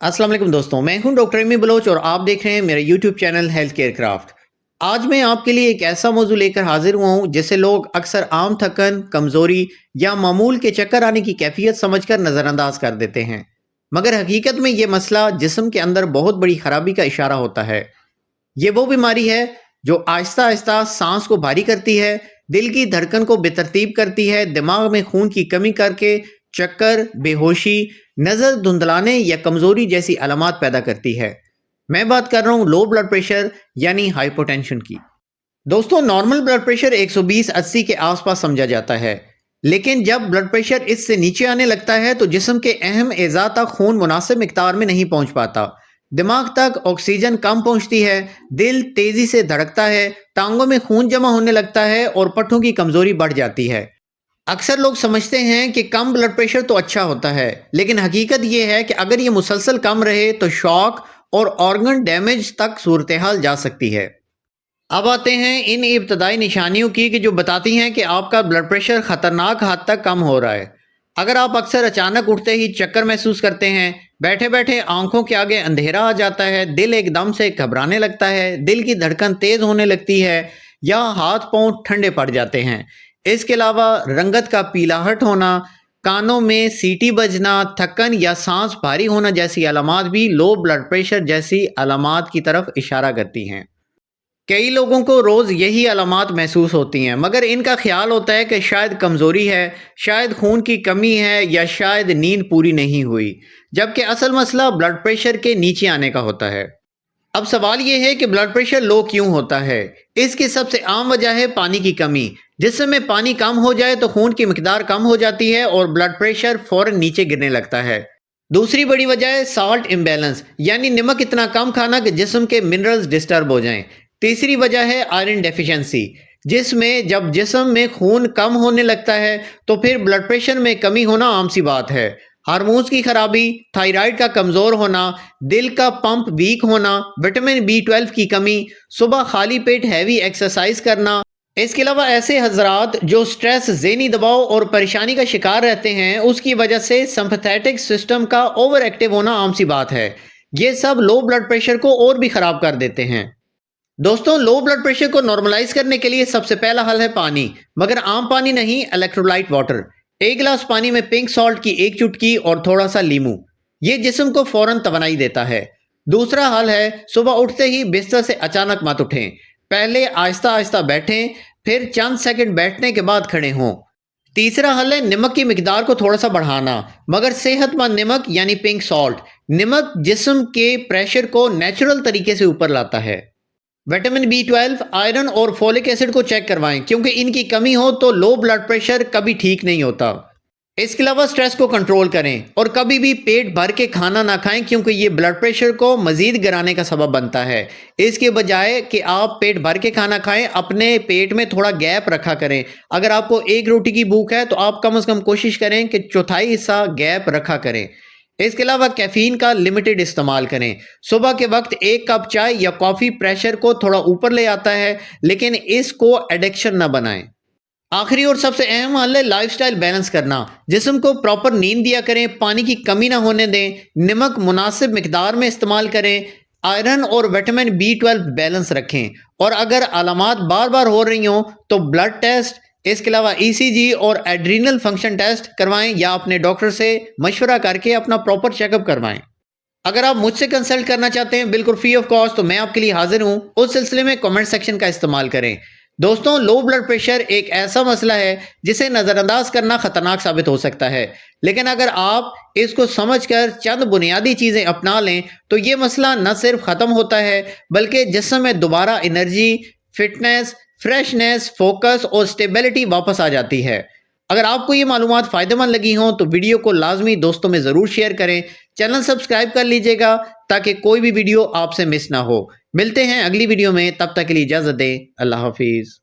अस्सलाम वालेकुम दोस्तों, मैं हूं डॉक्टर एमी बलोच और आप देख रहे हैं मेरा YouTube channel health care craft. आज मैं आपके लिए एक ऐसा मौजू लेकर हाजिर हुआ हूं जिसे लोग अक्सर आम थकन, कमज़ोरी या मामूल के चक्कर आने की कैफियत समझकर नज़रअंदाज कर देते हैं, मगर हकीकत में ये मसला जिस्म के अंदर बहुत बड़ी खराबी का इशारा होता है। ये वो बीमारी है जो आहिस्ता आहिस्ता सांस को भारी करती है, दिल की धड़कन को बेतरतीब करती है, दिमाग में खून की कमी करके चक्कर, बेहोशी, नज़र धुंधलाने या कमज़ोरी जैसी अलामत पैदा करती है। मैं बात कर रहा हूँ लो ब्लड प्रेशर यानी हाइपोटेंशन की। दोस्तों, नॉर्मल ब्लड प्रेशर 120-80 के आसपास समझा जाता है, लेकिन जब ब्लड प्रेशर इससे नीचे आने लगता है तो जिस्म के अहम एज़ा तक खून मुनासिब मिकदार में नहीं पहुंच पाता, दिमाग तक ऑक्सीजन कम पहुंचती है, दिल तेजी से धड़कता है, टांगों में खून जमा होने लगता है और पट्टों की कमजोरी बढ़ जाती है। अक्सर लोग समझते हैं कि कम ब्लड प्रेशर तो अच्छा होता है, लेकिन हकीकत यह है कि अगर ये मुसलसल कम रहे तो शॉक और ऑर्गन डैमेज तक सूरत हाल जा सकती है। अब आते हैं इन इब्तदाई निशानियों की कि जो बताती हैं कि आपका ब्लड प्रेशर ख़तरनाक हद तक कम हो रहा है। अगर आप अक्सर अचानक उठते ही चक्कर महसूस करते हैं, बैठे बैठे आंखों के आगे अंधेरा आ जाता है, दिल एकदम से घबराने लगता है, दिल की धड़कन तेज़ होने लगती है या हाथ पांव ठंडे पड़ जाते हैं। इसके अलावा रंगत का पीलाहट होना, कानों में सीटी बजना, थकन या सांस भारी होना जैसी अलामात भी लो ब्लड प्रेशर जैसी अलामात की तरफ इशारा करती हैं। कई लोगों को रोज़ यही अलामात महसूस होती हैं, मगर इनका ख्याल होता है कि शायद कमज़ोरी है, शायद खून की कमी है या शायद नींद पूरी नहीं हुई, जबकि असल मसला ब्लड प्रेशर के नीचे आने का होता है। अब सवाल यह है कि ब्लड प्रेशर लो क्यों होता है। इसकी सबसे आम वजह है पानी की कमी। जिस्म में पानी कम हो जाए तो खून की मिकदार कम हो जाती है और ब्लड प्रेशर फौरन नीचे गिरने लगता है। दूसरी बड़ी वजह है साल्ट इम्बैलेंस, यानी नमक इतना कम खाना कि जिस्म के मिनरल्स डिस्टर्ब हो जाएं। तीसरी वजह है आयरन डेफिशिएंसी, जिसमें जब जिस्म में खून कम होने लगता है तो फिर ब्लड प्रेशर में कमी होना आम सी बात है। हार्मोन्स की खराबी, थायराइड का कमज़ोर होना, दिल का पंप वीक होना, विटामिन B12 की कमी, सुबह खाली पेट हैवी एक्सरसाइज करना। इसके अलावा ऐसे हजरात जो स्ट्रेस, ज़हनी दबाव और परेशानी का शिकार रहते हैं, उसकी वजह से सिंपैथेटिक सिस्टम का ओवर एक्टिव होना आम सी बात है। ये सब लो ब्लड प्रेशर को और भी ख़राब कर देते हैं। दोस्तों, लो ब्लड प्रेशर को नॉर्मलाइज करने के लिए सबसे पहला हल है पानी, मगर आम पानी नहीं, इलेक्ट्रोलाइट वाटर। एक गिलास पानी में पिंक सॉल्ट की एक चुटकी और थोड़ा सा लीमू, ये जिस्म को फौरन तवानाई देता है। दूसरा हल है सुबह उठते ही बिस्तर से अचानक मत उठें, पहले आहिस्ता आहिस्ता बैठें, फिर चंद सेकंड बैठने के बाद खड़े हों। तीसरा हल है नमक की मिकदार को थोड़ा सा बढ़ाना, मगर सेहतमंद नमक यानी पिंक सॉल्ट। नमक जिस्म के प्रेशर को नेचुरल तरीके से ऊपर लाता है। विटामिन B12, आयरन और फोलिक एसिड को चेक करवाएं, क्योंकि इनकी कमी हो तो लो ब्लड प्रेशर कभी ठीक नहीं होता। इसके अलावा स्ट्रेस को कंट्रोल करें और कभी भी पेट भर के खाना ना खाएं, क्योंकि ये ब्लड प्रेशर को मजीद गिराने का सबब बनता है। इसके बजाय कि आप पेट भर के खाना खाएं, अपने पेट में थोड़ा गैप रखा करें। अगर आपको एक रोटी की भूख है तो आप कम से कम कोशिश करें कि चौथाई हिस्सा गैप रखा करें। इसके अलावा कैफीन का लिमिटेड इस्तेमाल करें। सुबह के वक्त एक कप चाय या कॉफ़ी प्रेशर को थोड़ा ऊपर ले आता है, लेकिन इसको एडिक्शन ना बनाएं। आखिरी और सबसे अहम हल है लाइफस्टाइल बैलेंस करना। जिस्म को प्रॉपर नींद दिया करें, पानी की कमी ना होने दें, नमक मुनासिब मिकदार में इस्तेमाल करें, आयरन और विटामिन B12 बैलेंस रखें, और अगर अलामात बार बार हो रही हों तो ब्लड टेस्ट, इसके अलावा ECG और एड्रीनल फंक्शन टेस्ट करवाएं या अपने डॉक्टर से मशवरा करके अपना प्रॉपर चेकअप करवाएं। अगर आप मुझसे कंसल्ट करना चाहते हैं बिल्कुल फ्री ऑफ कॉस्ट, तो मैं आपके लिए हाजिर हूं। उस सिलसिले में कमेंट सेक्शन का इस्तेमाल करें। दोस्तों, लो ब्लड प्रेशर एक ऐसा मसला है जिसे नज़रअंदाज करना खतरनाक साबित हो सकता है, लेकिन अगर आप इसको समझकर चंद बुनियादी चीज़ें अपना लें तो ये मसला न सिर्फ ख़त्म होता है, बल्कि जिस्म में दोबारा एनर्जी, फिटनेस, फ्रेशनेस, फोकस और स्टेबिलिटी वापस आ जाती है। अगर आपको ये मालूमात फ़ायदेमंद लगी हों तो वीडियो को लाजमी दोस्तों में ज़रूर शेयर करें। चैनल सब्सक्राइब कर लीजिएगा ताकि कोई भी वीडियो आपसे मिस ना हो। मिलते हैं अगली वीडियो में, तब तक के लिए इजाज़त दें। अल्लाह हाफिज़।